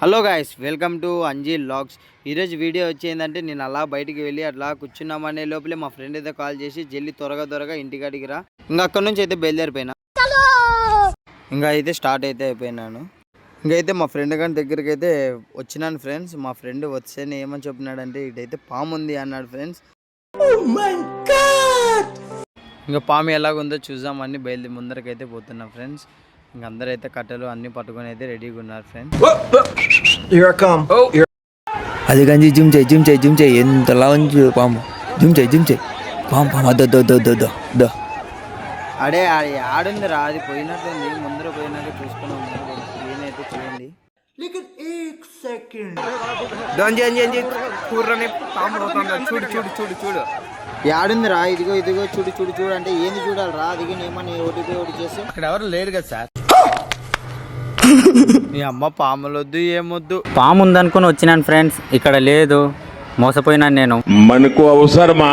Hello guys, welcome to Anji vlogs. ఈరోజు video వచ్చేందంటే నేను అలా బయటికి వెళ్ళి అట్లా కూర్చున్నామనే లోపలే మా ఫ్రెండ్ అయితే కాల్ చేసి జల్లి త్వరగా ఇంటికాడికి రా. ఇంకా అక్కడ నుంచి అయితే బయలుదేరిపోయినా. ఇంకా అయితే స్టార్ట్ అయితే అయిపోయినాను. ఇంకైతే మా ఫ్రెండ్ గారి దగ్గరికి అయితే వచ్చినాను ఫ్రెండ్స్. మా ఫ్రెండ్ వచ్చేనే ఏమని చెప్పినాడంటే ఇటైతే పాము ఉంది అన్నాడు ఫ్రెండ్స్. ఇంకా పాము ఎలాగుందో చూద్దామని ముందరకైతే పోతున్నాం ఫ్రెండ్స్. ఇంక అందరైతే కట్టెలు అన్ని పట్టుకొని అయితే రెడీగా ఉన్నారు ఫ్రెండ్స్. అది కానీ జిమ్ చేయి ఎంతలా ఉంచు పాము. జిమ్ చేయి పాము అద్దో. అడే ఆడుంది రా, అది పోయినట్టుంది. ముందర పోయినాక చూసుకుని ఉన్నాను. ఏనైతే చూడండి. చూడు ఆడుంది రా. ఇదిగో చూడు అంటే ఏంది చూడాలి రా. అది ఏమన్నా ఓటీపీ చేసి అక్కడ ఎవరు లేరు కదా సార్. మీ అమ్మ పాములొద్దు ఏమొద్దు. పాము ఉందనుకుని వచ్చినాను ఫ్రెండ్స్, ఇక్కడ లేదు. మోసపోయినాను నేను. మనకు అవసరమా?